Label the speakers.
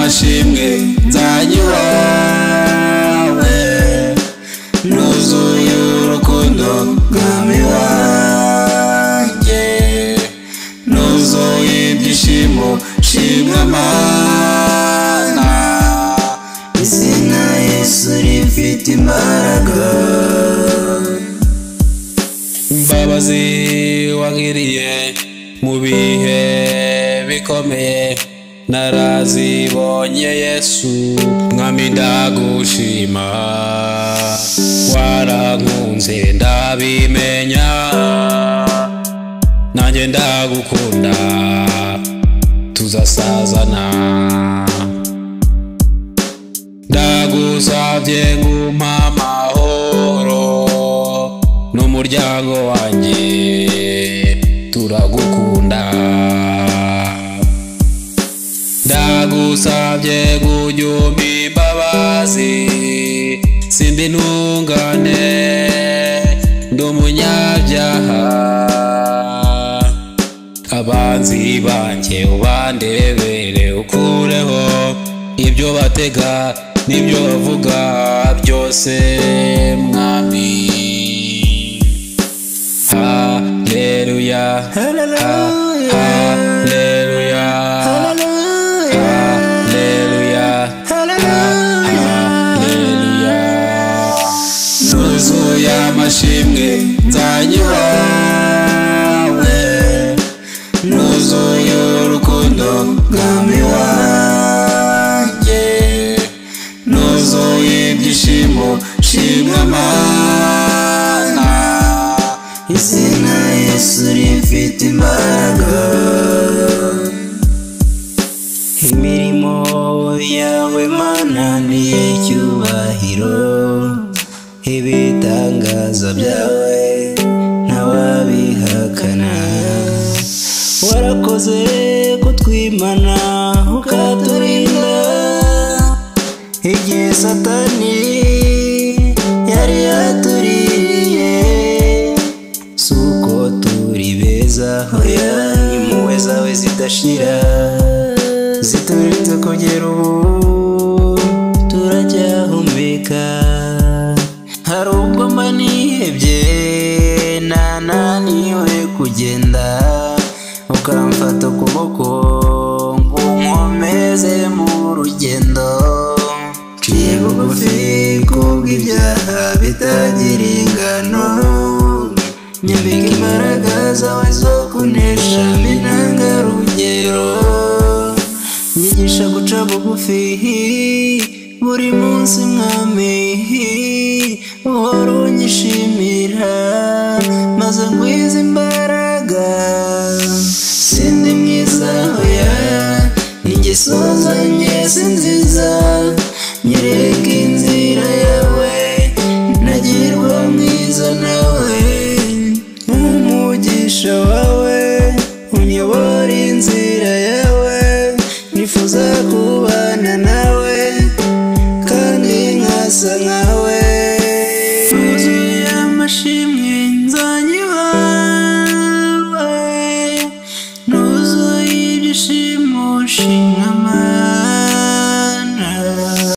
Speaker 1: amashimwe nzanye iwawe, nuzuye urukundo mwami wanjye, nuzuye ibyishimo shimwa Mana. Izina Yesu rifite imbaraga, imbabazi wangiriye mu bihe bikomeye narazibonye Yesu, mwami ndagushima, warankunze ndabimenya, nanjye ndagukunda tuzasazana. Ndagusabye ngumpa amahoro n'umuryango wanjye turagukunda. Ndagusabye ngujyumpa imbabazi, sindi ntungane ndi umunyabyaha, abanzi banjye ubandebere ukureho ibyo batega n'ibyo bavuga byose mwami. Haleluya, haleluya, haleluya, haleluya. Nuzuye amashimwe nzanye iwawe, nuzuye urukundo mwami wanjye, nuzuye ibyishimo shimwa Mana. Izina Yesu rifite imbaraga, imirimo yawe Mana ni icyubahiro, ibitangaza byawe ntawabihakana. Warakoze kutwimana ukaturinda igihe Satani yari yaturiye, suko turi beza hoya, impuhwe zawe zidashira ziturinze kugera ubu turacyahumeka. Hari ubwo mba nihebye nananiwe kugenda, ukamfata ukuboko ngo unkomeze mu rugendo. Nciye bugufi kubw'ibyaha bitagira ingano, nyambika imbaraga zawe zo kunesha intangarugero. Nyigisha guca bugufi buri munsi mwami, uhora unyishimira maze ngwiza imbaraga. Sindi mwiza hoya, ingeso zanjye si nziza,